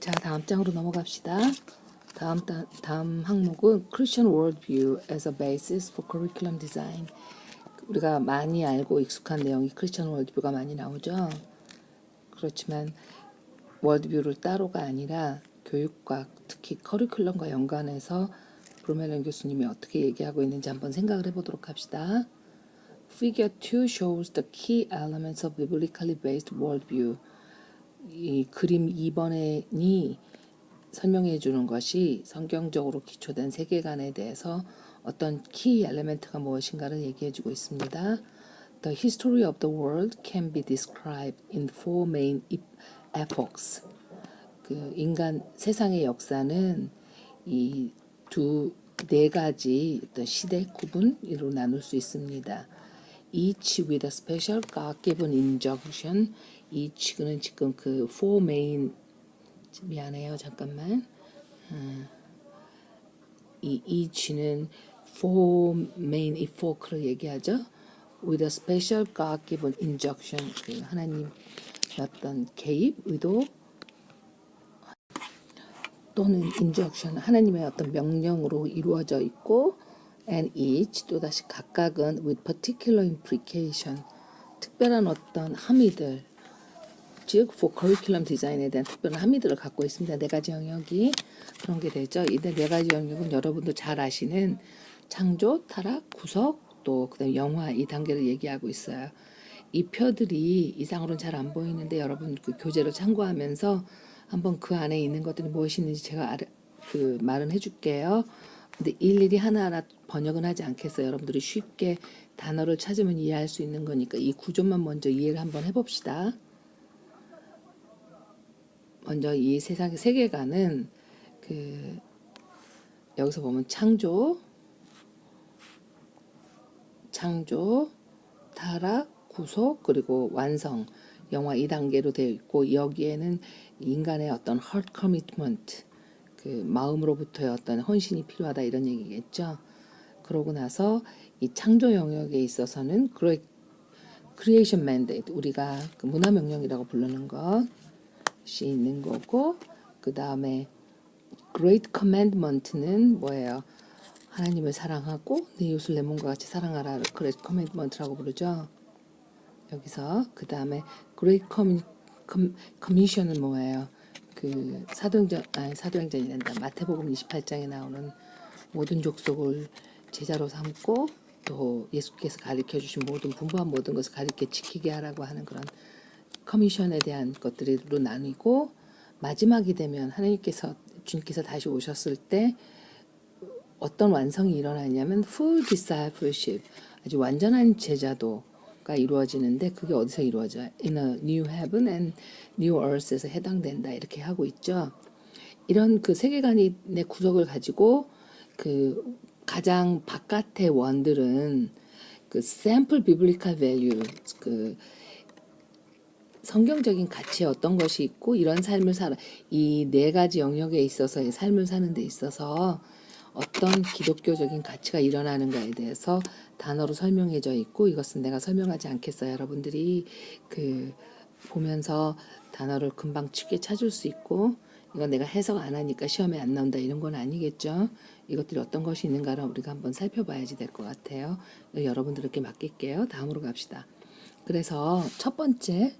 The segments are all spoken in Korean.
자, 다음 장으로 넘어갑시다. 다음 항목은 Christian Worldview as a Basis for Curriculum Design. 우리가 많이 알고 익숙한 내용이 크리스천 월드뷰가 많이 나오죠. 그렇지만 월드뷰를 따로가 아니라 교육과 특히 커리큘럼과 연관해서 브루멜런 교수님이 어떻게 얘기하고 있는지 한번 생각을 해보도록 합시다. Figure 2 shows the key elements of biblically based worldview. 이 그림 2번이 설명해 주는 것이 성경적으로 기초된 세계관에 대해서 어떤 키 엘리멘트가 무엇인가를 얘기해 주고 있습니다. The history of the world can be described in four main epochs. 그 인간 세상의 역사는 이 네 가지 어떤 시대 구분으로 나눌 수 있습니다. Each with a special God-given injunction. each는 지금 그 four main 미안해요 잠깐만. 이 each는 four main epoch를 얘기하죠. With a special God-given injunction. 그 하나님 어떤 개입, 의도 또는 injunction, 하나님의 어떤 명령으로 이루어져 있고 and each 또다시 각각은 with particular implication, 특별한 어떤 함의들, 즉 for curriculum design에 대한 특별한 함의들을 갖고 있습니다. 네 가지 영역이 그런 게 되죠. 이 네 가지 영역은 여러분도 잘 아시는 창조, 타락, 구속, 또 그다음 영화 이 단계를 얘기하고 있어요. 이 표들이 이상으로는 잘 안 보이는데 여러분 그 교재를 참고하면서 한번 그 안에 있는 것들이 무엇이 있는지 제가 그 말은 해줄게요. 근데 일일이 하나하나 번역은 하지 않겠어요. 여러분들이 쉽게 단어를 찾으면 이해할 수 있는 거니까 이 구조만 먼저 이해를 한번 해봅시다. 먼저 이 세상의 세계관은 그 여기서 보면 창조, 타락, 구속 그리고 완성 영화 2단계로 되어 있고 여기에는 인간의 어떤 heart commitment 그 마음으로부터의 어떤 헌신이 필요하다 이런 얘기겠죠. 그러고 나서 이 창조 영역에 있어서는 creation mandate 우리가 그 문화 명령이라고 부르는 것이 있는 거고 그 다음에 great commandment는 뭐예요? 하나님을 사랑하고 내 이웃을 내 몸과 같이 사랑하라 great commandment라고 부르죠. 여기서 그 다음에 Great Commission은 뭐예요? 그 사도행전이 된다. 마태복음 28장에 나오는 모든 족속을 제자로 삼고 또 예수께서 가르쳐 주신 모든 분부한 모든 것을 가르쳐 지키게 하라고 하는 그런 커미션에 대한 것들로 나뉘고 마지막이 되면 하나님께서 주님께서 다시 오셨을 때 어떤 완성이 일어나냐면 full discipleship 아주 완전한 제자도가 이루어지는데 그게 어디서 이루어져요? In a new heaven and new earth에서 해당된다 이렇게 하고 있죠. 이런 그 세계관의 구석을 가지고 그 가장 바깥의 원들은 그 sample biblical value 그 성경적인 가치에 어떤 것이 있고 이런 삶을 살아 이 네 가지 영역에 있어서의 삶을 사는 데 있어서 어떤 기독교적인 가치가 일어나는가에 대해서 단어로 설명해져 있고 이것은 내가 설명하지 않겠어요. 여러분들이 그 보면서 단어를 금방 쉽게 찾을 수 있고 이건 내가 해석 안 하니까 시험에 안 나온다 이런 건 아니겠죠. 이것들이 어떤 것이 있는가를 우리가 한번 살펴봐야지 될 것 같아요. 여러분들께 맡길게요. 다음으로 갑시다. 그래서 첫 번째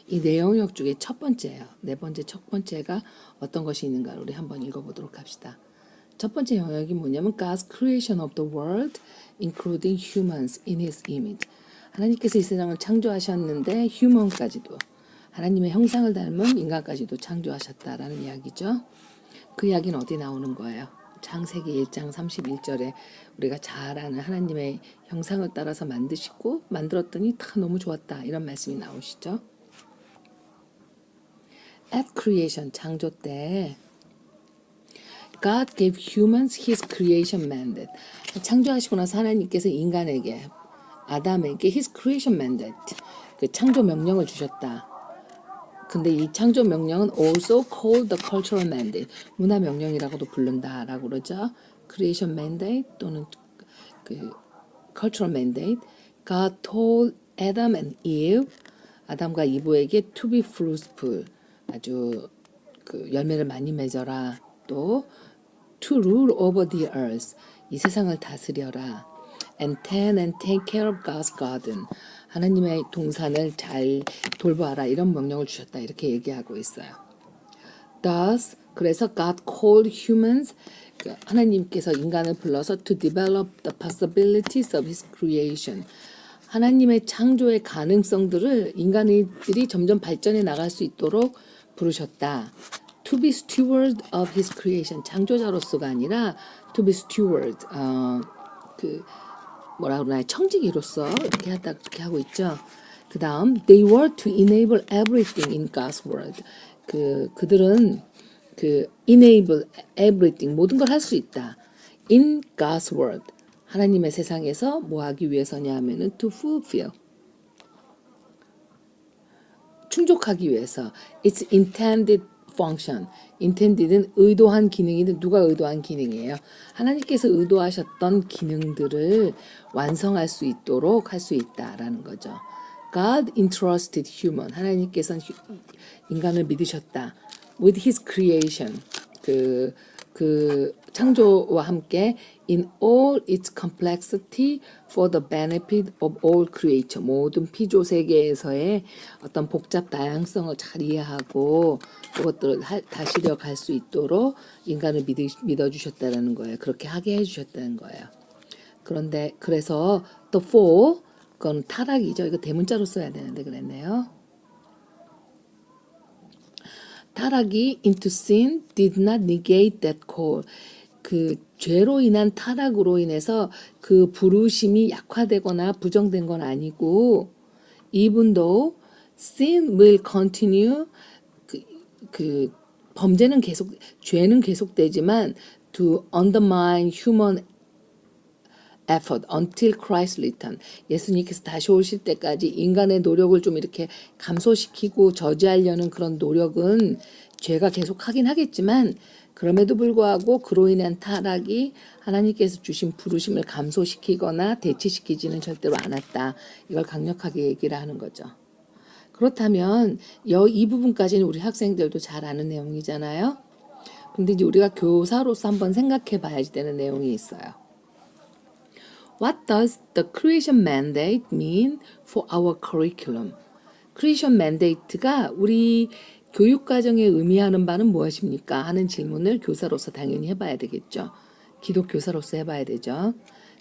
이 네 영역 중에 첫 번째예요. 네 번째 첫 번째가 어떤 것이 있는가를 우리 한번 읽어보도록 합시다. 첫 번째 영역이 뭐냐면 God's creation of the world, including humans in His image. 하나님께서 이 세상을 창조하셨는데 휴먼까지도 하나님의 형상을 닮은 인간까지도 창조하셨다라는 이야기죠. 그 이야기는 어디 나오는 거예요? 창세기 1장 31절에 우리가 잘 아는 하나님의 형상을 따라서 만드시고 만들었더니 다 너무 좋았다 이런 말씀이 나오시죠. At creation 창조 때 God gave humans His creation mandate. 창조하시고 나서 하나님께서 인간에게 아담에게 His creation mandate 그 창조 명령을 주셨다. 근데 이 창조 명령은 also called the cultural mandate 문화 명령이라고도 부른다라고 그러죠. Creation mandate 또는 그 cultural mandate. God told Adam and Eve 아담과 이브에게 to be fruitful 아주 그 열매를 많이 맺어라. 또 to rule over the earth. 이 세상을 다스려라. And tend and take care of God's garden. 하나님의 동산을 잘 돌봐라. 이런 명령을 주셨다. 이렇게 얘기하고 있어요. Thus, 그래서 God called humans, 하나님께서 인간을 불러서 to develop the possibilities of His creation. 하나님의 창조의 가능성들을 인간들이 점점 발전해 나갈 수 있도록 부르셨다. To be steward of His creation. 창조자로서가 아니라 to be steward. 뭐라 그러나요? 청지기로서 이렇게 하다 그렇게 하고 있죠. 그 다음 they were to enable everything in God's world. 그들은 enable everything 모든 걸 할 수 있다. In God's world. 하나님의 세상에서 뭐 하기 위해서냐 하면은 to fulfill. 충족하기 위해서. It's intended function. intended는 의도한 기능인데 누가 의도한 기능이에요? 하나님께서 의도하셨던 기능들을 완성할 수 있도록 할 수 있다라는 거죠. God entrusted human. 하나님께서는 인간을 믿으셨다. With his creation. 그 창조와 함께 in all its complexity for the benefit of all creature. 모든 피조 세계에서의 어떤 복잡 다양성을 잘 이해하고 그것들을 다스려 갈 수 있도록 인간을 믿어주셨다는 거예요. 그렇게 하게 해주셨다는 거예요. 그런데 그래서 the fall, 그건 타락이죠. 이거 대문자로 써야 되는데 그랬네요. 타락이 into sin did not negate that call. 그 죄로 인한 타락으로 인해서 그 부르심이 약화되거나 부정된 건 아니고 even though sin will continue 그 범죄는 계속 죄는 계속되지만 to undermine human effort until Christ return. 예수님께서 다시 오실 때까지 인간의 노력을 좀 이렇게 감소시키고 저지하려는 그런 노력은 죄가 계속 하긴 하겠지만 그럼에도 불구하고 그로 인한 타락이 하나님께서 주신 부르심을 감소시키거나 대체시키지는 절대로 않았다. 이걸 강력하게 얘기를 하는 거죠. 그렇다면 이 부분까지는 우리 학생들도 잘 아는 내용이잖아요. 근데 이제 우리가 교사로서 한번 생각해 봐야지 되는 내용이 있어요. What does the creation mandate mean for our curriculum? creation mandate가 우리 교육과정에 의미하는 바는 무엇입니까? 하는 질문을 교사로서 당연히 해봐야 되겠죠. 기독교사로서 해봐야 되죠.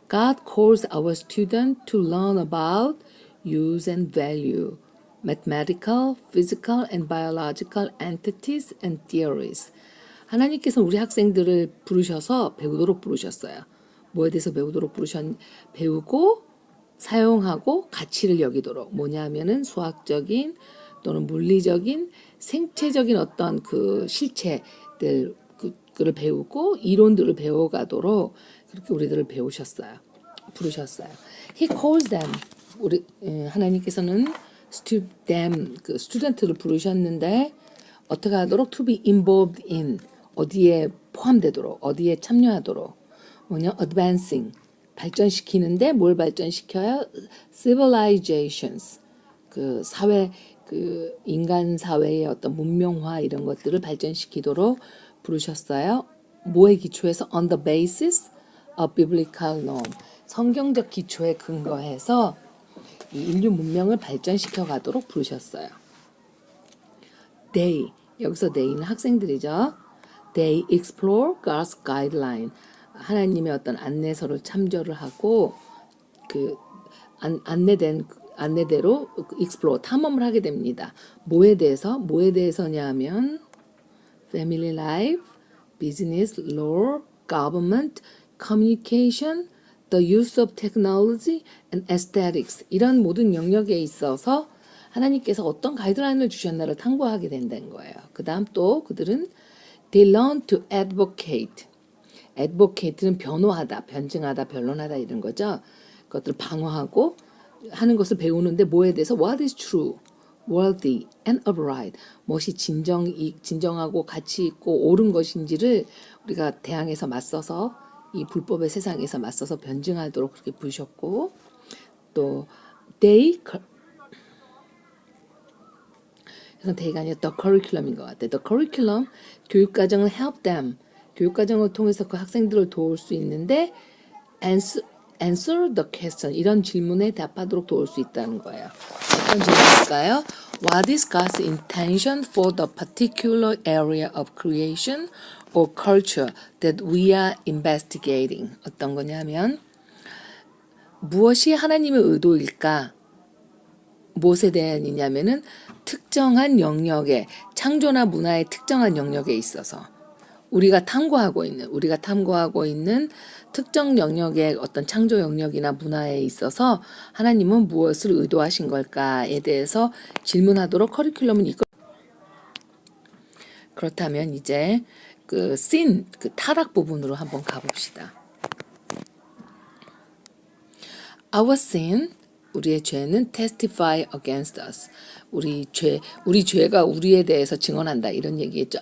God calls our students to learn about use and value, mathematical, physical and biological entities and theories. 하나님께서 우리 학생들을 부르셔서 배우도록 부르셨어요. 뭐에 대해서 배우고 사용하고 가치를 여기도록. 뭐냐면은 수학적인 또는 물리적인 생체적인 어떤 그 실체들 그를 배우고 이론들을 배워가도록 그렇게 우리들을 부르셨어요. He calls them. 하나님께서는 그 스튜던트를 부르셨는데 어떻게 하도록 to be involved in 어디에 포함되도록 어디에 참여하도록 advancing 발전시키는데 뭘 발전시켜요? civilizations 그 사회 그 인간 사회의 어떤 문명화 이런 것들을 발전시키도록 부르셨어요. 뭐에 기초해서 on the basis of biblical norm 성경적 기초에 근거해서 이 인류 문명을 발전시켜 가도록 부르셨어요. They 여기서 they는 학생들이죠. They explore God's guideline 하나님의 어떤 안내서를 참조를 하고 그 안내대로 explore 탐험을 하게 됩니다. 뭐에 대해서냐 하면 family life, business, law, government, communication, the use of technology and aesthetics 이런 모든 영역에 있어서 하나님께서 어떤 가이드라인을 주셨나를 탐구하게 된다는 거예요. 그 다음 또 그들은 they learn to advocate. advocate는 변호하다, 변증하다, 변론하다 이런 거죠. 그것들을 방어하고 하는 것을 배우는데 뭐에 대해서 what is true, worthy and upright 무엇이 진정하고 가치 있고 옳은 것인지를 우리가 대항해서 맞서서 이 불법의 세상에서 맞서서 변증하도록 그렇게 부르셨고 또 they 선택이 아니라 the curriculum인 것 같아요. The curriculum, 교육과정은 help them. 교육과정을 통해서 그 학생들을 도울 수 있는데 answer the question. 이런 질문에 답하도록 도울 수 있다는 거예요. 어떤 질문일까요? What is God's intention for the particular area of creation or culture that we are investigating? 어떤 거냐면 무엇이 하나님의 의도일까? 무엇에 대한이냐면은 특정한 영역에 창조나 문화의 특정한 영역에 있어서 우리가 탐구하고 있는 특정 영역의 어떤 창조 영역이나 문화에 있어서 하나님은 무엇을 의도하신 걸까에 대해서 질문하도록 커리큘럼은 이끌. 그렇다면 이제 그 타락 부분으로 한번 가봅시다. Our sin, 우리의 죄는 testify against us. 우리 죄가 우리에 대해서 증언한다. 이런 얘기했죠.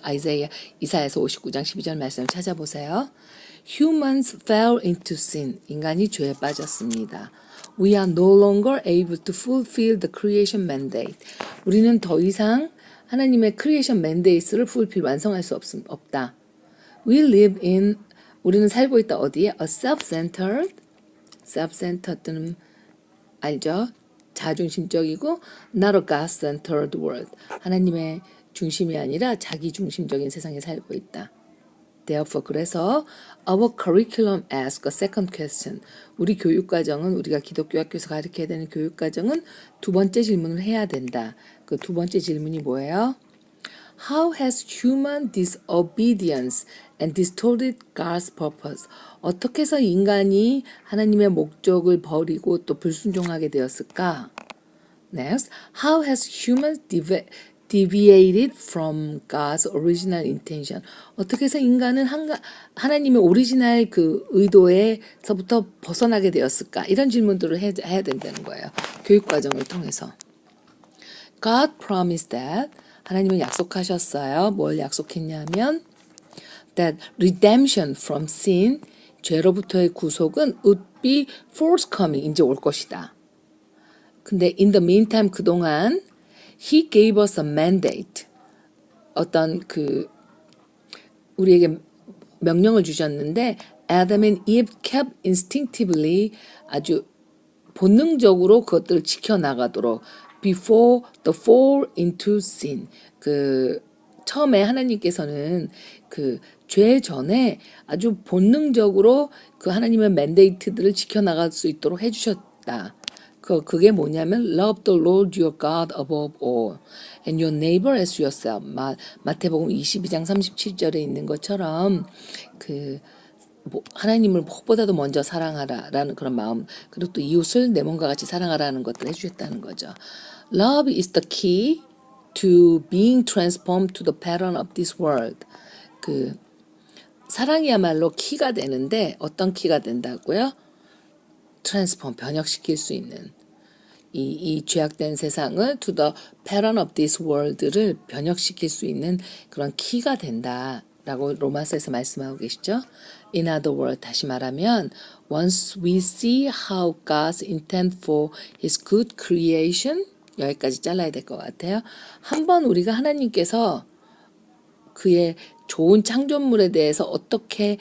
이사야서 59장 12절 말씀을 찾아보세요. Humans fell into sin. 인간이 죄에 빠졌습니다. We are no longer able to fulfill the creation mandate. 우리는 더 이상 하나님의 creation mandate를 fulfill 완성할 수 없다. We live in, 우리는 살고 있다 어디에? A self-centered는 알죠? 자중심적이고 not a God-centered world. 하나님의 중심이 아니라 자기 중심적인 세상에 살고 있다. Therefore, 그래서 our curriculum asks a second question. 우리 교육과정은 우리가 기독교 학교에서 가르쳐야 되는 교육과정은 두 번째 질문을 해야 된다. 그 두 번째 질문이 뭐예요? How has human disobedience and distorted God's purpose? 어떻게 해서 인간이 하나님의 목적을 버리고 또 불순종하게 되었을까? Next, how has humans deviated from God's original intention? 어떻게 해서 인간은 하나님의 오리지널 그 의도에서부터 벗어나게 되었을까? 이런 질문들을 해야 된다는 거예요. 교육과정을 통해서. God promised that 하나님은 약속하셨어요. 뭘 약속했냐면 that redemption from sin, 죄로부터의 구속은 would be forthcoming, 이제 올 것이다. 근데 in the meantime 그동안 he gave us a mandate, 어떤 우리에게 명령을 주셨는데 Adam and Eve kept instinctively, 아주 본능적으로 그것들을 지켜나가도록 before the fall into sin. 처음에 하나님께서는 죄 전에 아주 본능적으로 그 하나님의 맨데이트들을 지켜나갈 수 있도록 해주셨다. 그게 뭐냐면 love the Lord your God above all and your neighbor as yourself. 마태복음 22장 37절에 있는 것처럼 하나님을 무엇보다도 먼저 사랑하라라는 그런 마음, 그리고 또 이웃을 내 몸과 같이 사랑하라는 것들을 해주셨다는 거죠. Love is the key to being transformed to the pattern of this world. 사랑이야말로 키가 되는데 어떤 키가 된다고요? transform, 변혁시킬 수 있는 이 죄악된 세상을 to the pattern of this world를 변혁시킬 수 있는 그런 키가 된다라고 로마서에서 말씀하고 계시죠. In other words, 다시 말하면 once we see how God's intent for His good creation, 여기까지 잘라야 될 것 같아요. 한번 우리가 하나님께서 그의 좋은 창조물에 대해서 어떻게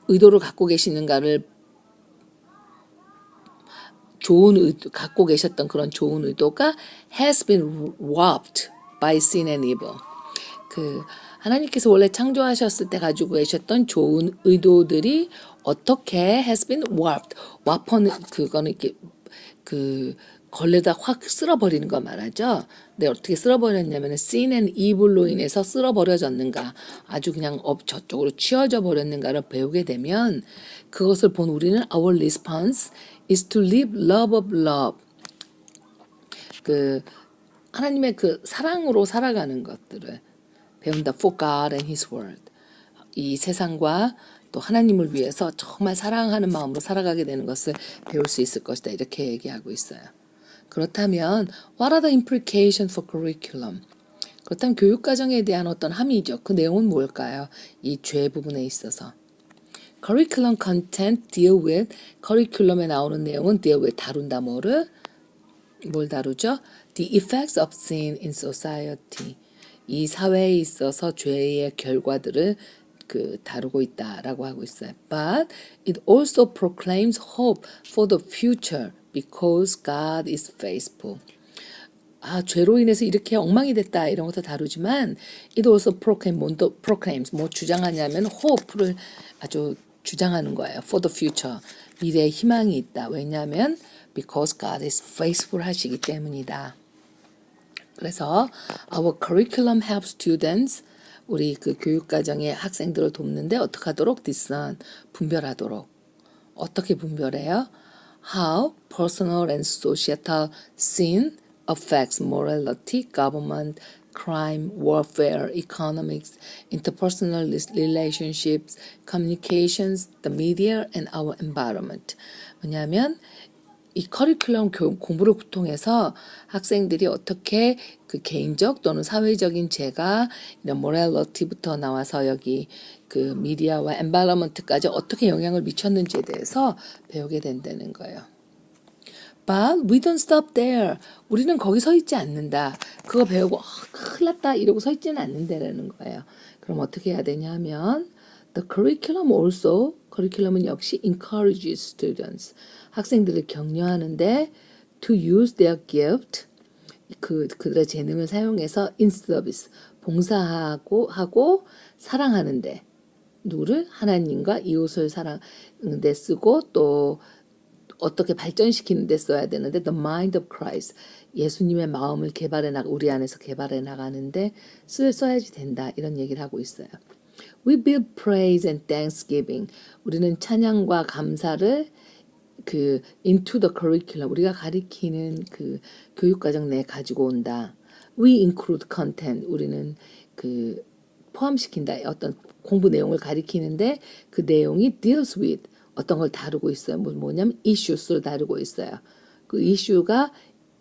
의도를 갖고 계시는가를 갖고 계셨던 그런 좋은 의도가 has been warped by sin and evil. 하나님께서 원래 창조하셨을 때 가지고 계셨던 좋은 의도들이 어떻게 has been warped. 와퍼는 그거는 이렇게 걸레다 확 쓸어버리는 거 말하죠. 근데 어떻게 쓸어버렸냐면 sin and evil로 인해서 쓸어버려졌는가, 아주 그냥 저쪽으로 치워져 버렸는가를 배우게 되면 그것을 본 우리는 our response is to live love of love. 하나님의 사랑으로 살아가는 것들을 배운다. For God and His Word. 이 세상과 또 하나님을 위해서 정말 사랑하는 마음으로 살아가게 되는 것을 배울 수 있을 것이다. 이렇게 얘기하고 있어요. 그렇다면 what are the implications for curriculum? 그렇다면 교육과정에 대한 어떤 함의죠. 그 내용은 뭘까요? 이 죄 부분에 있어서. curriculum content deal with, curriculum에 나오는 내용은 deal with, 다룬다. 뭘 다루죠? The effects of sin in society. 이 사회에 있어서 죄의 결과들을 다루고 있다라고 하고 있어요. But it also proclaims hope for the future because God is faithful. 죄로 인해서 이렇게 엉망이 됐다 이런 것도 다루지만 it also proclaims 뭐 주장하냐면 hope를 아주 주장하는 거예요. For the future. 미래에 희망이 있다. 왜냐하면 because God is faithful 하시기 때문이다. 그래서 our curriculum helps students 우리 교육과정의 학생들을 돕는데 어떻게 하도록 discern 분별하도록 어떻게 분별해요? How personal and societal sin affects morality, government, crime, warfare, economics, interpersonal relationships, communications, the media, and our environment. 뭐냐면 이 커리큘럼 공부를 통해서 학생들이 어떻게 개인적 또는 사회적인 죄가 이런 모랄리티부터 나와서 여기 미디어와 엔바이러먼트까지 어떻게 영향을 미쳤는지에 대해서 배우게 된다는 거예요. But we don't stop there. 우리는 거기 서 있지 않는다. 그거 배우고 큰일 났다 이러고 서 있지는 않는다라는 거예요. 그럼 어떻게 해야 되냐면 The curriculum also, 커리큘럼은 역시 encourages students. 학생들을 격려하는데 to use their gift, 그들의 재능을 사용해서 in service, 봉사하고 사랑하는데 누구를? 하나님과 이웃을 사랑하는데 쓰고 또 어떻게 발전시키는 데 써야 되는데 the mind of Christ, 예수님의 마음을 우리 안에서 개발해 나가는데 써야지 된다 이런 얘기를 하고 있어요. We build praise and thanksgiving. 우리는 찬양과 감사를 into the curriculum, 우리가 가리키는 교육과정 내에 가지고 온다. We include content. 우리는 포함시킨다. 어떤 공부 내용을 가리키는데 그 내용이 deals with 어떤 걸 다루고 있어요. 뭐냐면 issues를 다루고 있어요. 그 이슈가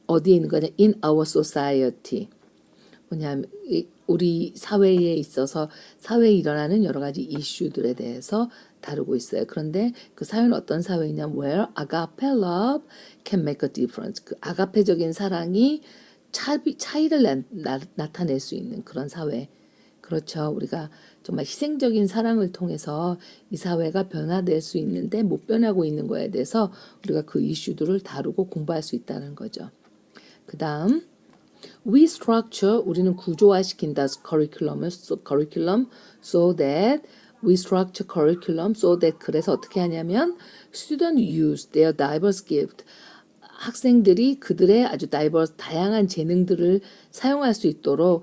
어디에 있는 거냐? In our society. 뭐냐면 우리 사회에 있어서 사회에 일어나는 여러 가지 이슈들에 대해서 다루고 있어요. 그런데 그 사회는 어떤 사회냐면 where agape love can make a difference. 그 아가페적인 사랑이 차이를 나타낼 수 있는 그런 사회. 그렇죠. 우리가 정말 희생적인 사랑을 통해서 이 사회가 변화될 수 있는데 못 변하고 있는 거에 대해서 우리가 그 이슈들을 다루고 공부할 수 있다는 거죠. 그 다음 We structure, 우리는 구조화시킨다 curriculum so that we structure curriculum so that 그래서 어떻게 하냐면 student use their diverse gift 학생들이 그들의 아주 다양한 재능들을 사용할 수 있도록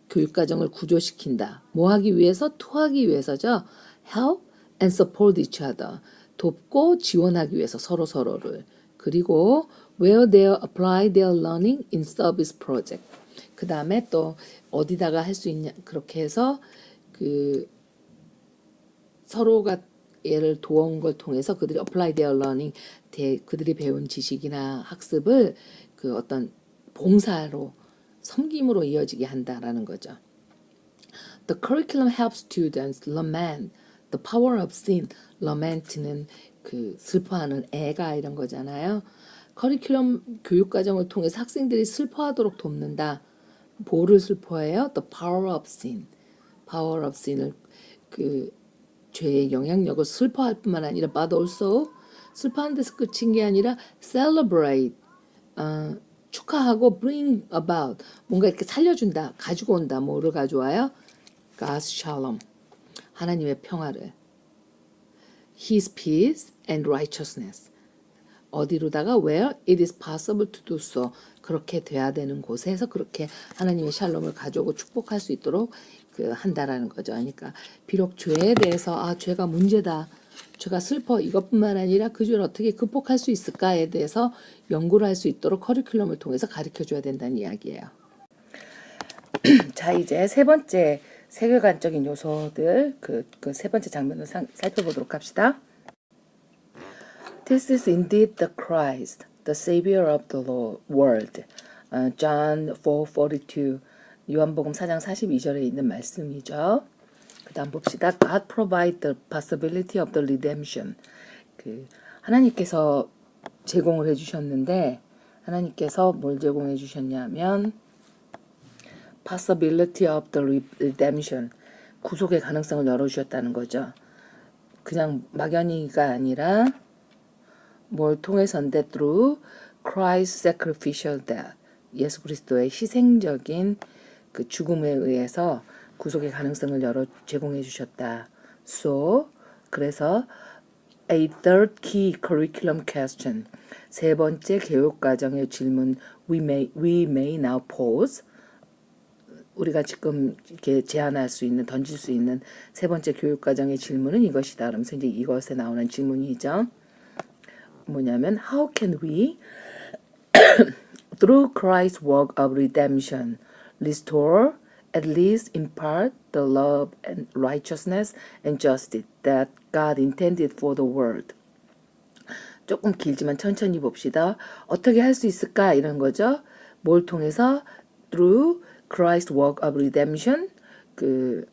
교육과정을 구조시킨다. 뭐 하기 위해서? 토하기 위해서죠. Help and support each other. 돕고 지원하기 위해서 서로를. 그리고 where they apply their learning in service project. 그 다음에 또 어디다가 할 수 있냐. 그렇게 해서 서로가 얘를 도운 걸 통해서 그들이 apply their learning, 그들이 배운 지식이나 학습을 어떤 봉사로 섬김으로 이어지게 한다라는 거죠. The curriculum helps students lament the power of sin. lament는 슬퍼하는 애가 이런 거잖아요. 커리큘럼 교육과정을 통해서 학생들이 슬퍼하도록 돕는다. 뭐를 슬퍼해요? The power of sin. power of sin을 죄의 영향력을 슬퍼할 뿐만 아니라 but also 슬퍼하는 데서 끝인 게 아니라 celebrate 축하하고 bring about 뭔가 이렇게 살려준다 가지고 온다 뭐를 가져와요? God's shalom 하나님의 평화를 His peace and righteousness 어디로다가 where it is possible to do so 그렇게 돼야 되는 곳에서 그렇게 하나님의 샬롬을 가져오고 축복할 수 있도록 한다라는 거죠. 그러니까 비록 죄에 대해서 죄가 문제다. 죄가 슬퍼 이것뿐만 아니라 그 죄를 어떻게 극복할 수 있을까에 대해서 연구를 할 수 있도록 커리큘럼을 통해서 가르쳐줘야 된다는 이야기예요. 자 이제 세 번째 세계관적인 요소들 그 세 번째 장면을 살펴보도록 합시다. This is indeed the Christ, the Savior of the world. John 4:42 요한복음 4장 42절에 있는 말씀이죠. 그 다음 봅시다. God provide the possibility of the redemption. 하나님께서 제공을 해주셨는데 하나님께서 뭘 제공해 주셨냐면 possibility of the redemption, 구속의 가능성을 열어주셨다는 거죠. 그냥 막연히가 아니라 뭘 통해서인데 through Christ's sacrificial death, 예수 그리스도의 희생적인 그 죽음에 의해서 구속의 가능성을 제공해 주셨다. So, 그래서 a third key curriculum question, 세 번째 교육과정의 질문 we may now pose, 우리가 지금 이렇게 제안할 수 있는, 던질 수 있는 세 번째 교육과정의 질문은 이것이다. 그러면서 이제 이것에 나오는 질문이죠. 뭐냐면 how can we through Christ's work of redemption restore at least in part the love and righteousness and justice that God intended for the world. 조금 길지만 천천히 봅시다. 어떻게 할 수 있을까 이런 거죠. 뭘 통해서 through Christ's work of redemption, 그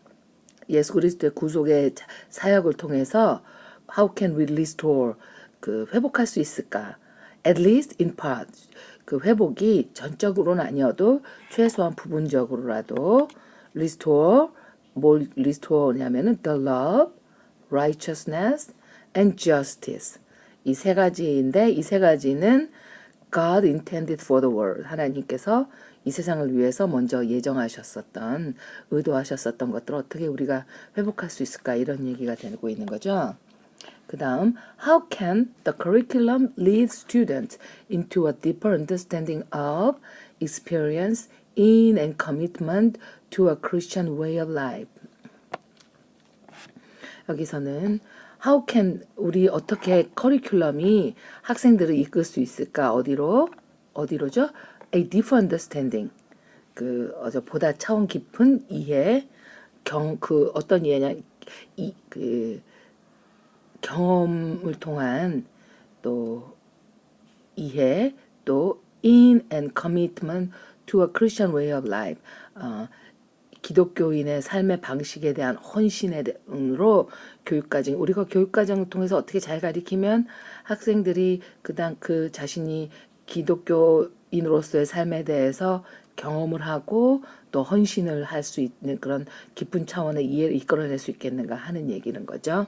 예수 그리스도의 구속의 사역을 통해서 how can we restore, 그 회복할 수 있을까? At least in part, 그 회복이 전적으로는 아니어도 최소한 부분적으로라도 restore, 뭘 restore냐면은 the love, righteousness and justice, 이 세 가지인데 이 세 가지는 God intended for the world, 하나님께서 이 세상을 위해서 먼저 예정하셨었던, 의도하셨었던 것들을 어떻게 우리가 회복할 수 있을까 이런 얘기가 되고 있는 거죠. 그 다음 how can the curriculum lead students into a deeper understanding of experience in and commitment to a Christian way of life. 여기서는 how can, 우리 어떻게 커리큘럼이 학생들을 이끌 수 있을까? 어디로죠? A deeper understanding, 그 보다 차원 깊은 이해, 그 어떤 이해냐, 그 경험을 통한 또 이해, 또 in and commitment to a Christian way of life, 기독교인의 삶의 방식에 대한 헌신으로 교육과정, 우리가 교육과정을 통해서 어떻게 잘 가리키면 학생들이 그 자신이 기독교인으로서의 삶에 대해서 경험을 하고 또 헌신을 할 수 있는 그런 깊은 차원의 이해를 이끌어낼 수 있겠는가 하는 얘기는 거죠.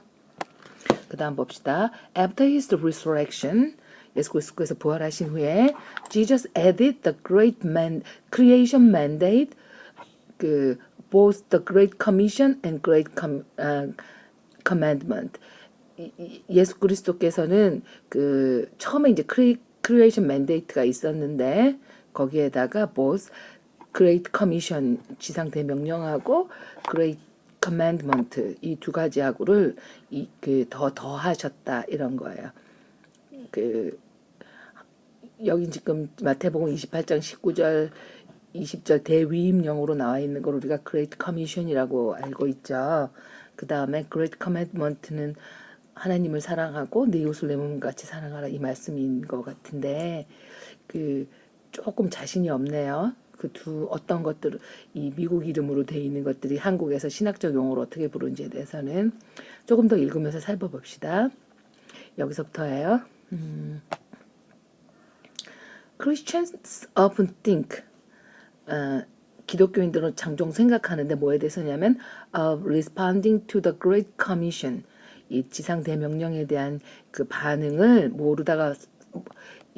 그 다음 봅시다. After his resurrection, 예수 그리스도께서 부활하신 후에 Jesus added the great creation mandate, 그 both the Great Commission and Great Commandment. 예수 그리스도께서는 그 처음에 이제 creation mandate가 있었는데 거기에다가 both Great Commission, 지상 대명령하고 Great Commandment, 이 두 가지 하고를 더 하셨다 이런 거예요. 그 여기 지금 마태복음 28장 19절 20절 대위임령으로 나와 있는 걸 우리가 Great Commission이라고 알고 있죠. 그 다음에 Great Commandment는 하나님을 사랑하고 네 이웃을 내 몸같이 사랑하라, 이 말씀인 것 같은데 그 조금 자신이 없네요. 그 어떤 것들, 이 미국 이름으로 되어 있는 것들이 한국에서 신학적 용어로 어떻게 부르는지에 대해서는 조금 더 읽으면서 살펴봅시다. 여기서부터예요. Christians often think, 기독교인들은 종종 생각하는데 뭐에 대해서냐면 of responding to the Great Commission, 이 지상 대명령에 대한 그 반응을 모르다가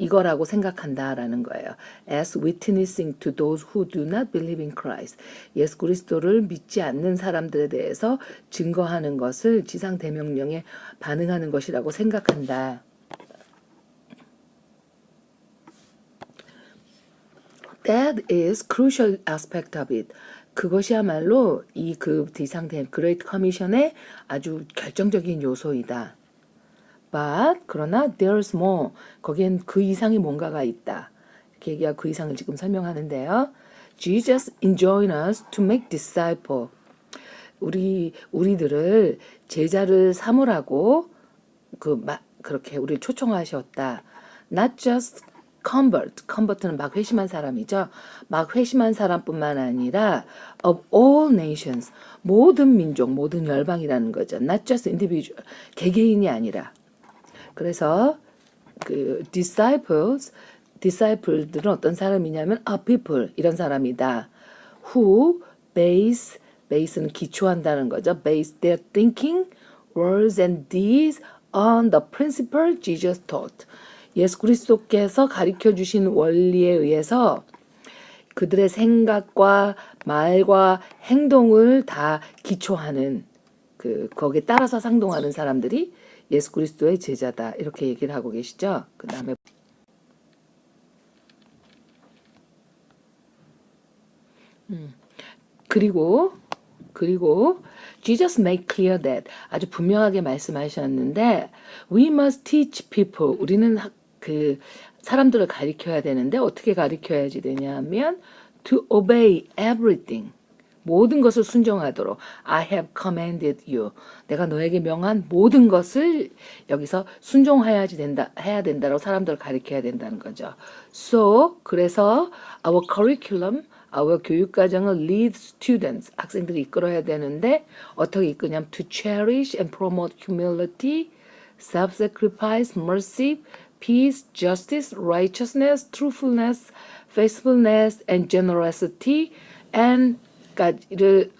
이거라고 생각한다라는 거예요. As witnessing to those who do not believe in Christ, 예수 그리스도를 믿지 않는 사람들에 대해서 증거하는 것을 지상 대명령에 반응하는 것이라고 생각한다. That is crucial aspect of it. 그것이야말로 이 그 지상 Great Commission의 아주 결정적인 요소이다. But 그러나 there's more. 거기엔 그 이상의 뭔가가 있다. 이렇게 얘기하고 그 이상을 지금 설명하는데요. Jesus enjoined us to make disciple. 우리들을 제자를 삼으라고 그렇게 우리를 초청하셨다. Not just convert는 막 회심한 사람이죠. 막 회심한 사람뿐만 아니라 of all nations, 모든 민족, 모든 열방이라는 거죠. Not just individual, 개개인이 아니라. 그래서 그 disciples, disciple들은 어떤 사람이냐면 a people 이런 사람이다. who base는 기초한다는 거죠. base their thinking, words and deeds on the principle Jesus taught. 예수 그리스도께서 가르쳐 주신 원리에 의해서 그들의 생각과 말과 행동을 다 기초하는 거기에 따라서 상동하는 사람들이 예수 그리스도의 제자다. 이렇게 얘기를 하고 계시죠. 그다음에 그리고 Jesus made clear that 아주 분명하게 말씀하셨는데 we must teach people 우리는 사람들을 가르쳐야 되는데 어떻게 가르쳐야지 되냐면 to obey everything 모든 것을 순종하도록 I have commanded you 내가 너에게 명한 모든 것을 여기서 순종해야지 된다 해야 된다고 사람들을 가르쳐야 된다는 거죠. So 그래서 our curriculum our 교육과정을 lead students 학생들이 이끌어야 되는데 어떻게 이끄냐면 to cherish and promote humility, self-sacrifice, mercy, peace, justice, righteousness, truthfulness, faithfulness, and generosity, and 까지를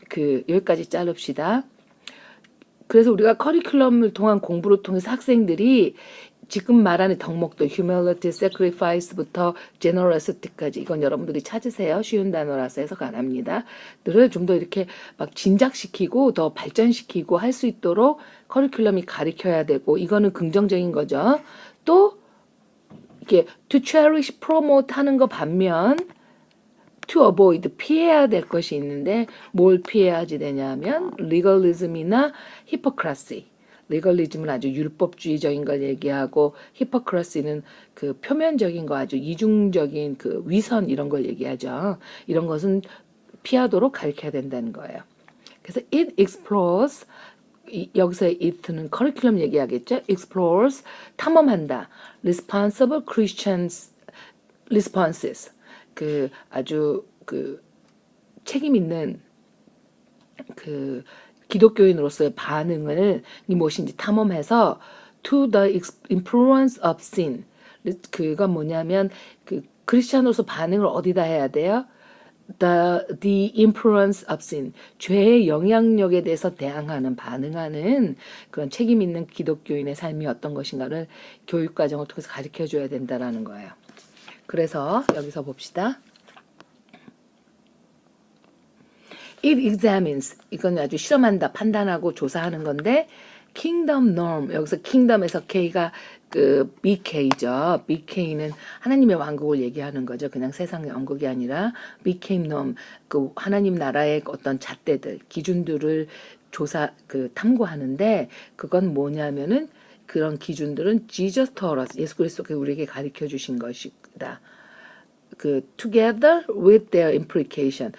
여기까지 자릅시다. 그래서 우리가 커리큘럼을 통한 공부를 통해서 학생들이 지금 말하는 덕목도 humility, sacrifice부터 generosity까지 이건 여러분들이 찾으세요. 쉬운 단어라서 해석 안 합니다. 들을 좀 더 이렇게 막 진작시키고 더 발전시키고 할 수 있도록 커리큘럼이 가르쳐야 되고 이거는 긍정적인 거죠. 또 이게 to cherish, promote 하는 거 반면 to avoid 피해야 될 것이 있는데 뭘 피해야지 되냐면 legalism이나 hypocrisy. 레걸리즘은 아주 율법주의적인 걸 얘기하고 히포크라시는 표면적인 거 아주 이중적인 위선 이런 걸 얘기하죠. 이런 것은 피하도록 가르쳐야 된다는 거예요. 그래서 it explores 여기서의 it는 커리큘럼 얘기하겠죠. explores 탐험한다. responsible Christians responses 아주 책임 있는 기독교인으로서의 반응을 무엇인지 탐험해서 to the influence of sin. 그건 뭐냐면 크리스찬으로서 반응을 어디다 해야 돼요? The influence of sin. 죄의 영향력에 대해서 대항하는 반응하는 그런 책임 있는 기독교인의 삶이 어떤 것인가를 교육과정을 통해서 가르쳐줘야 된다라는 거예요. 그래서 여기서 봅시다. It examines 이건 아주 실험한다, 판단하고 조사하는 건데 kingdom norm 여기서 kingdom에서 K가 BK죠. BK는 하나님의 왕국을 얘기하는 거죠. 그냥 세상의 왕국이 아니라 became norm 하나님 나라의 어떤 잣대들, 기준들을 조사 탐구하는데 그건 뭐냐면은 그런 기준들은 Jesus taught us 예수 그리스도께서 우리에게 가르쳐 주신 것이다. together with their implication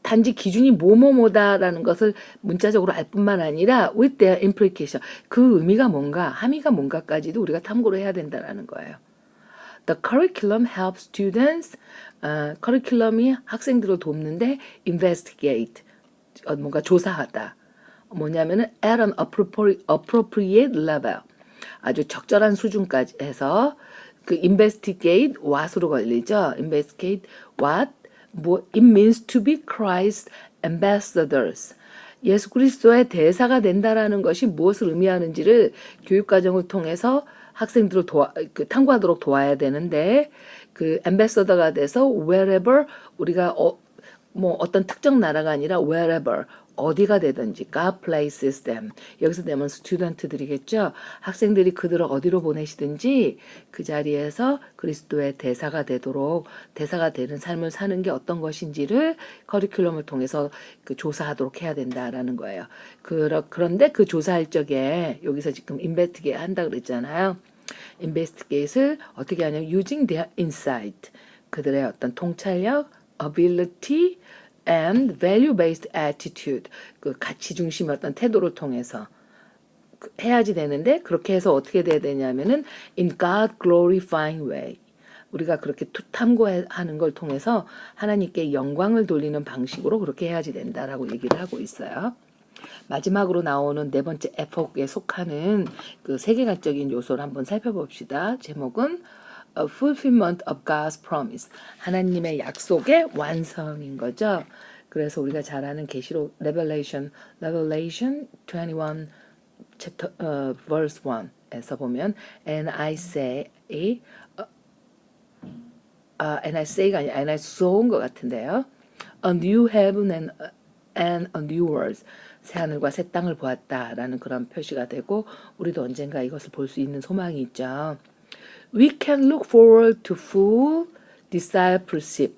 단지 기준이 뭐뭐뭐다라는 것을 문자적으로 알 뿐만 아니라 with their implication 그 의미가 뭔가 함의가 뭔가까지도 우리가 탐구를 해야 된다라는 거예요. The curriculum helps students 커리큘럼이 학생들을 돕는데 investigate 뭔가 조사하다. 뭐냐면은 at an appropriate level 아주 적절한 수준까지 해서 investigate what으로 걸리죠. investigate what it means to be Christ ambassadors. 예수 그리스도의 대사가 된다라는 것이 무엇을 의미하는지를 교육과정을 통해서 학생들을 탐구하도록 도와야 되는데 ambassador가 돼서 wherever 우리가 어떤 특정 나라가 아니라 wherever 어디가 되든지 God places them. 여기서 되면 스튜던트들이겠죠. 학생들이 그들을 어디로 보내시든지 그 자리에서 그리스도의 대사가 되도록 대사가 되는 삶을 사는 게 어떤 것인지를 커리큘럼을 통해서 조사하도록 해야 된다라는 거예요. 그런데 그 조사할 적에 여기서 지금 investigate 한다 그랬잖아요. investigate을 어떻게 하냐면 using their insight 그들의 어떤 통찰력, ability and value-based attitude, 가치 중심의 어떤 태도를 통해서 해야지 되는데 그렇게 해서 어떻게 돼야 되냐면은 in God glorifying way. 우리가 그렇게 탐구하는 걸 통해서 하나님께 영광을 돌리는 방식으로 그렇게 해야지 된다라고 얘기를 하고 있어요. 마지막으로 나오는 네 번째 F에 속하는 그 세계관적인 요소를 한번 살펴봅시다. 제목은 A Fulfillment of God's Promise. 하나님의 약속의 완성인 거죠. 그래서 우리가 잘 아는 계시록 Revelation 21 chapter verse 1에서 보면 and I say가 아니라 and I saw인 것 같은데요. A new heaven and a new earth. 새 하늘과 새 땅을 보았다라는 그런 표시가 되고 우리도 언젠가 이것을 볼 수 있는 소망이 있죠. We can look forward to full discipleship.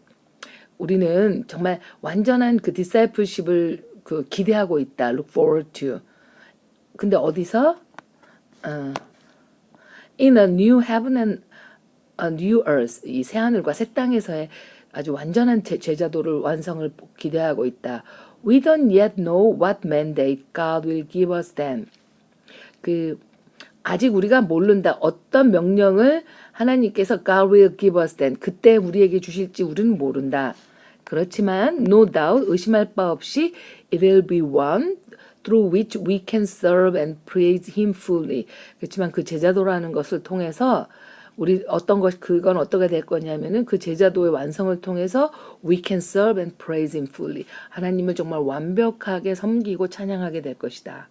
우리는 정말 완전한 그 discipleship을 그 기대하고 있다. Look forward to. 근데 어디서? In a new heaven and a new earth. 이 새 하늘과 새 땅에서의 아주 완전한 제자도를 완성을 기대하고 있다. We don't yet know what mandate God will give us then. 아직 우리가 모른다. 어떤 명령을 하나님께서 God will give us then. 그때 우리에게 주실지 우리는 모른다. 그렇지만 no doubt 의심할 바 없이 it will be one through which we can serve and praise Him fully. 그렇지만 그 제자도라는 것을 통해서 우리 그건 어떻게 될 거냐면은 그 제자도의 완성을 통해서 we can serve and praise Him fully. 하나님을 정말 완벽하게 섬기고 찬양하게 될 것이다.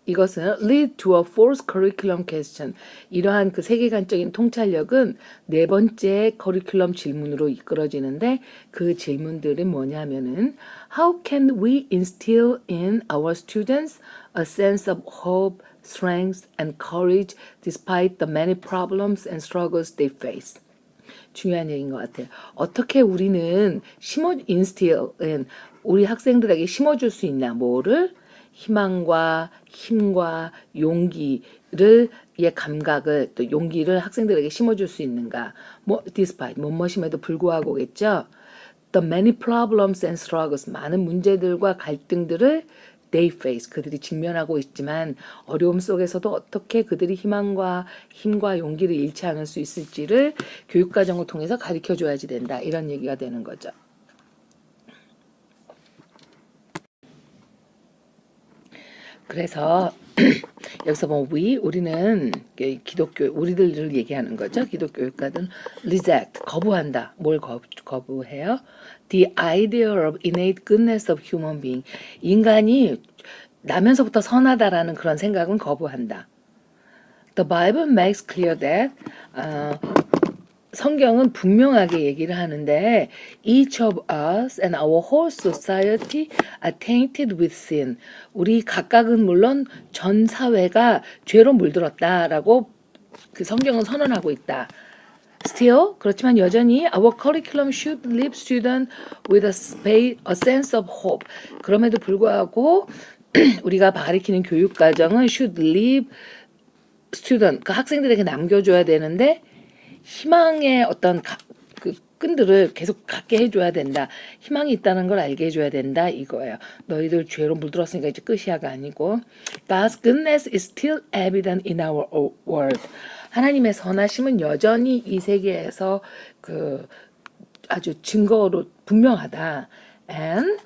이것은 lead to a fourth curriculum question. 이러한 그 세계관적인 통찰력은 네 번째 커리큘럼 질문으로 이끌어지는데 그 질문들은 뭐냐면은 how can we instill in our students a sense of hope, strength and courage despite the many problems and struggles they face. 중요한 얘기인 것 같아요. 어떻게 우리는 instill은 우리 학생들에게 심어줄 수 있나? 뭐를? 희망과 힘과 용기를 의 감각을 또 용기를 학생들에게 심어줄 수 있는가? despite 뭐뭐심에도 불구하고겠죠. The many problems and struggles 많은 문제들과 갈등들을 they face 그들이 직면하고 있지만 어려움 속에서도 어떻게 그들이 희망과 힘과 용기를 잃지 않을 수 있을지를 교육과정을 통해서 가르쳐줘야지 된다. 이런 얘기가 되는 거죠. 그래서 여기서 보면 우리는 기독교 우리들을 얘기하는 거죠. 기독교육가들은 reject 거부한다. 뭘 거부해요? The idea of innate goodness of human being. 인간이 나면서부터 선하다라는 그런 생각은 거부한다. The Bible makes clear that 성경은 분명하게 얘기를 하는데 each of us and our whole society are tainted with sin. 우리 각각은 물론 전 사회가 죄로 물들었다라고 그 성경은 선언하고 있다. Still, 그렇지만 여전히 our curriculum should leave students with a sense of hope. 그럼에도 불구하고 우리가 가르치는 교육과정은 should leave student, 그 학생들에게 남겨줘야 되는데 희망의 어떤 그 끈들을 계속 갖게 해줘야 된다. 희망이 있다는 걸 알게 해줘야 된다. 이거예요. 너희들 죄로 물들었으니까 이제 끝이야가 아니고 God's goodness is still evident in our world. 하나님의 선하심은 여전히 이 세계에서 그 아주 증거로 분명하다. And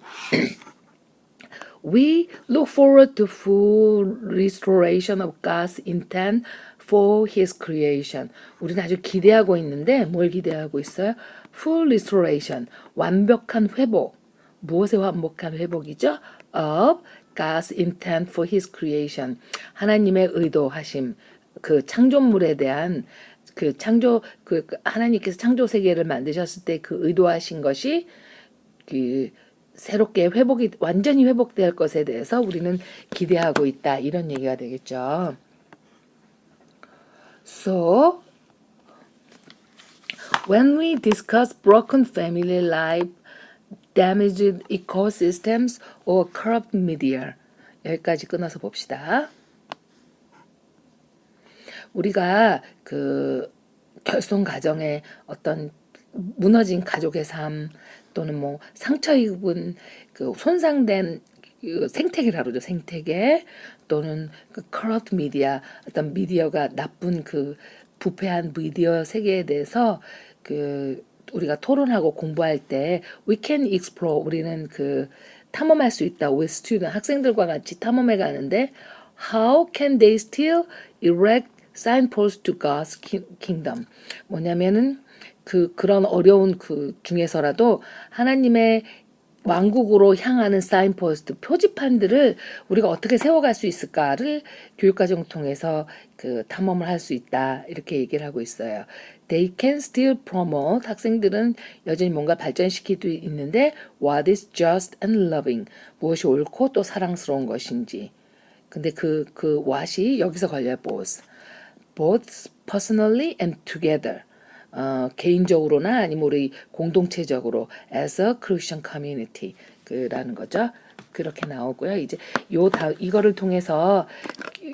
we look forward to full restoration of God's intent for His creation. 우리는 아주 기대하고 있는데 뭘 기대하고 있어요? Full restoration, 완벽한 회복. 무엇의 완벽한 회복이죠? Of God's intent for His creation. 하나님의 의도하심, 그 창조물에 대한 그 하나님께서 창조 세계를 만드셨을 때 그 의도하신 것이 그 새롭게 완전히 회복될 것에 대해서 우리는 기대하고 있다. 이런 얘기가 되겠죠. So, when we discuss broken family life, damaged ecosystems, or corrupt media, 여기까지 끊어서 봅시다. 우리가 그 결손 가정의 어떤 무너진 가족의 삶 또는 뭐 상처 입은 그 손상된 그 생태계라 그러죠. 생태계 또는 그 corrupt media 어떤 미디어가 나쁜 그 부패한 미디어 세계에 대해서 그 우리가 토론하고 공부할 때 we can explore 우리는 그 탐험할 수 있다. with student 학생들과 같이 탐험해 가는데 how can they still erect signposts to God's kingdom? 뭐냐면은 그런 어려운 그 중에서라도 하나님의 왕국으로 향하는 사인포스트, 표지판들을 우리가 어떻게 세워갈 수 있을까를 교육과정 통해서 그 탐험을 할 수 있다. 이렇게 얘기를 하고 있어요. They can still promote. 학생들은 여전히 뭔가 발전시키고 있는데 what is just and loving. 무엇이 옳고 또 사랑스러운 것인지. 근데 그 what이 여기서 걸려요. both personally and together. 개인적으로나 아니면 우리 공동체적으로 as a Christian community 그라는 거죠. 그렇게 나오고요. 이제 이거를 통해서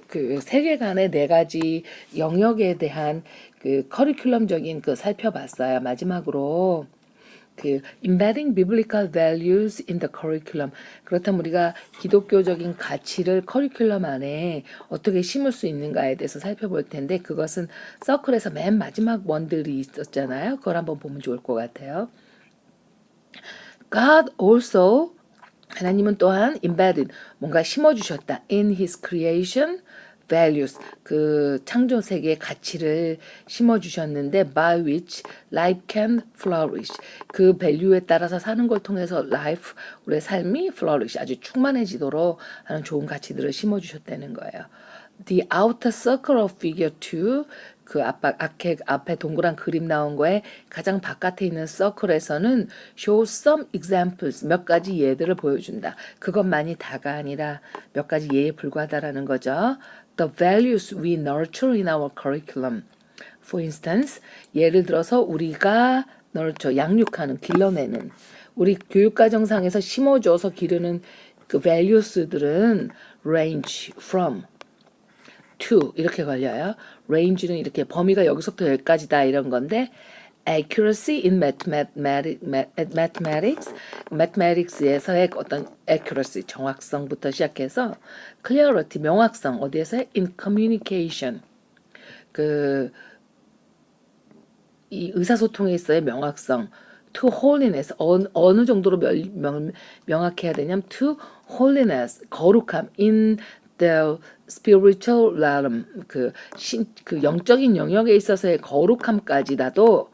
그 세계관의 4가지 영역에 대한 그 커리큘럼적인 그 살펴봤어요. 마지막으로 그 embedding biblical values in the curriculum. 그렇다면 우리가 기독교적인 가치를 커리큘럼 안에 어떻게 심을 수 있는가에 대해서 살펴볼 텐데 그것은 서클에서 맨 마지막 원들이 있었잖아요. 그걸 한번 보면 좋을 것 같아요. God also 하나님은 또한 embedded 뭔가 심어주셨다. in his creation values 그 창조 세계의 가치를 심어주셨는데 by which life can flourish 그 밸류에 따라서 사는 걸 통해서 life 우리의 삶이 flourish 아주 충만해지도록 하는 좋은 가치들을 심어주셨다는 거예요. The outer circle of figure 2 그 앞에 동그란 그림 나온 거에 가장 바깥에 있는 서클에서는 show some examples 몇 가지 예들을 보여준다. 그것만이 다가 아니라 몇 가지 예에 불과하다라는 거죠. The values we nurture in our curriculum. For instance, 예를 들어서 우리가 양육하는, 길러내는 우리 교육과정상에서 심어줘서 기르는 그 values들은 range from to 이렇게 걸려요. range는 이렇게 범위가 여기서부터 여기까지다 이런 건데 accuracy in mathematics에서의 어떤 accuracy 정확성부터 시작해서 clarity 명확성 어디에서 in communication 이 의사소통에 있어의 명확성 to holiness 어느 정도로 명확해야 되냐면 to holiness 거룩함 in the spiritual realm 그 영적인 영역에 있어서의 거룩함까지라도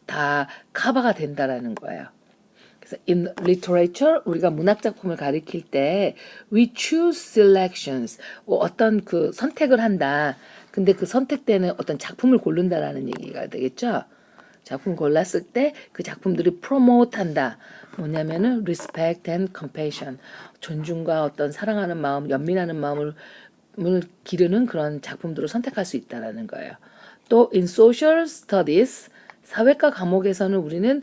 다 커버가 된다라는 거예요. 그래서 in literature 우리가 문학 작품을 가리킬 때 we choose selections 어떤 그 선택을 한다. 근데 그 선택되는 어떤 작품을 고른다라는 얘기가 되겠죠. 작품 골랐을 때 그 작품들이 프로모트한다. 뭐냐면은 respect and compassion 존중과 어떤 사랑하는 마음, 연민하는 마음을 기르는 그런 작품들을 선택할 수 있다라는 거예요. 또 in social studies 사회과 과목에서는 우리는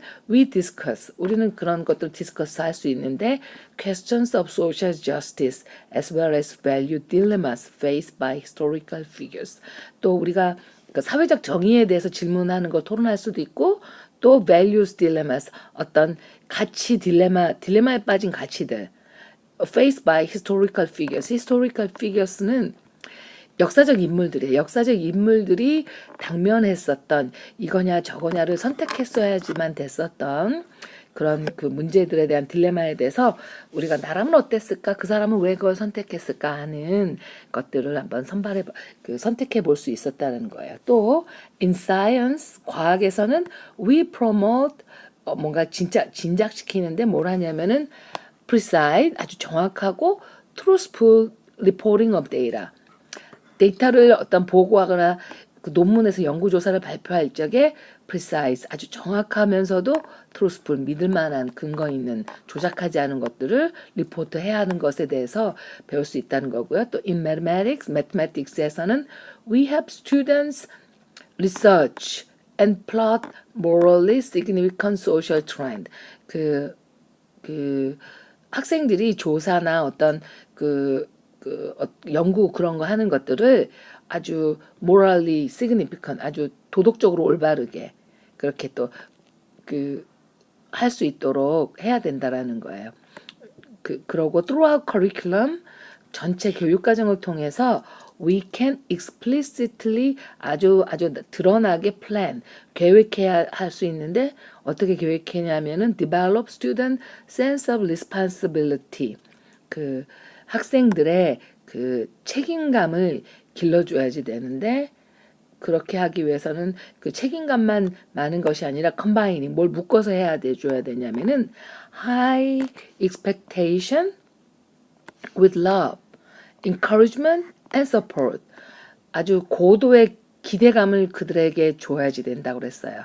우리는 그런 것들 디스커스 할 수 있는데 questions of social justice as well as value dilemmas faced by historical figures. 또 우리가 그 사회적 정의에 대해서 질문하는 걸 토론할 수도 있고 또 values dilemmas 어떤 가치 딜레마에 빠진 가치들 faced by historical figures. historical figures는 역사적 인물들이에요. 역사적 인물들이 당면했었던 이거냐 저거냐를 선택했어야지만 됐었던 그런 그 문제들에 대한 딜레마에 대해서 우리가 나라면 어땠을까? 그 사람은 왜 그걸 선택했을까? 하는 것들을 한번 선택해 볼 수 있었다는 거예요. 또 in science 과학에서는 we promote 뭔가 진작시키는데 뭘 하냐면은 precise 아주 정확하고 truthful reporting of data. 데이터를 어떤 보고하거나 그 논문에서 연구조사를 발표할 적에 precise 아주 정확하면서도 truthful 믿을 만한 근거 있는 조작하지 않은 것들을 리포트해야 하는 것에 대해서 배울 수 있다는 거고요. 또 in mathematics에서는 we have students research and plot morally significant social trend. 학생들이 조사나 어떤 연구 그런 거 하는 것들을 아주 morally significant, 아주 도덕적으로 올바르게 그렇게 또 할 수 있도록 해야 된다라는 거예요. 그러고 throughout curriculum 전체 교육 과정을 통해서 we can explicitly 아주 드러나게 plan 계획해야 할 수 있는데 어떻게 교육했냐면은 develop student sense of responsibility. 그 학생들의 그 책임감을 길러줘야지 되는데 그렇게 하기 위해서는 그 책임감만 많은 것이 아니라 컴바이닝 뭘 묶어서 줘야 되냐면은 high expectation with love, encouragement and support. 아주 고도의 기대감을 그들에게 줘야지 된다고 그랬어요.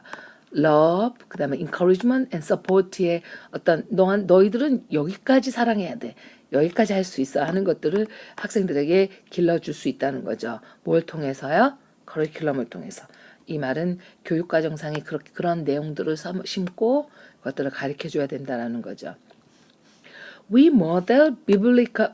love, 그다음에 encouragement and support의 어떤 너희들은 여기까지 사랑해야 돼. 여기까지 할 수 있어 하는 것들을 학생들에게 길러줄 수 있다는 거죠. 뭘 통해서요? 커리큘럼을 통해서. 이 말은 교육과정상에 그런 내용들을 심고 그것들을 가르쳐줘야 된다는 거죠. We model biblical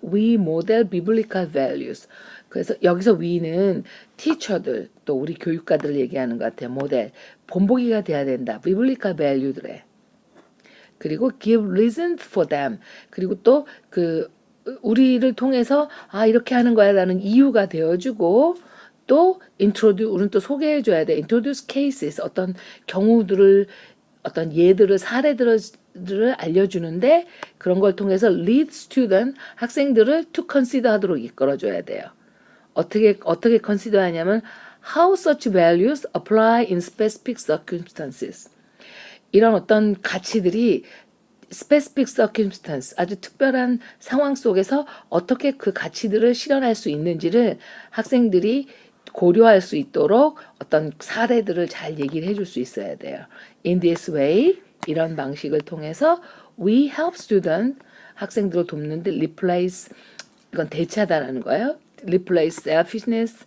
values. 그래서 여기서 we는 teacher들 또 우리 교육가들 얘기하는 것 같아요. 모델 본보기가 돼야 된다. biblical value들에. 그리고 give reasons for them. 그리고 또 그 우리를 통해서 이렇게 하는 거야라는 이유가 되어주고 또 우리는 또 소개해줘야 돼. introduce cases 어떤 경우들을 어떤 예들을 사례들을 알려주는데 그런 걸 통해서 lead student 학생들을 to consider 하도록 이끌어줘야 돼요. 어떻게 consider 하냐면 how such values apply in specific circumstances. 이런 어떤 가치들이 specific circumstance 아주 특별한 상황 속에서 어떻게 그 가치들을 실현할 수 있는지를 학생들이 고려할 수 있도록 어떤 사례들을 잘 얘기를 해줄 수 있어야 돼요. In this way, 이런 방식을 통해서 we help student, 학생들을 돕는데 replace, 이건 대체하다라는 거예요. replace selfishness,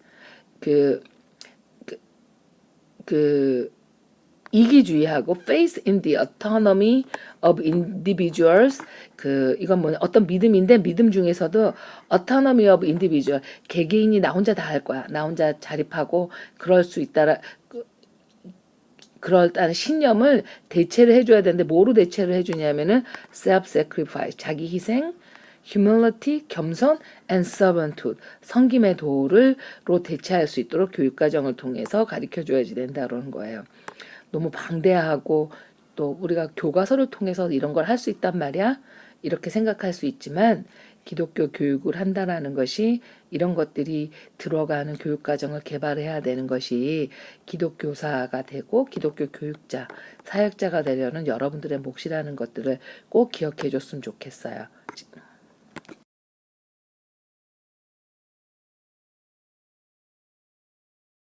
이기주의하고 faith in the autonomy of individuals. 이건 뭐냐 어떤 믿음인데 믿음 중에서도 autonomy of individual 개개인이 나 혼자 다 할 거야. 나 혼자 자립하고 그럴 수 있다라 그럴다는 신념을 대체를 해줘야 되는데 뭐로 대체를 해주냐면은 self-sacrifice 자기 희생, humility 겸손 and servanthood 섬김의 도를 대체할 수 있도록 교육과정을 통해서 가르쳐줘야지 된다는 거예요. 너무 방대하고 또 우리가 교과서를 통해서 이런 걸 할 수 있단 말이야. 이렇게 생각할 수 있지만 기독교 교육을 한다라는 것이 이런 것들이 들어가는 교육과정을 개발해야 되는 것이 기독교사가 되고 기독교 교육자, 사역자가 되려는 여러분들의 몫이라는 것들을 꼭 기억해 줬으면 좋겠어요.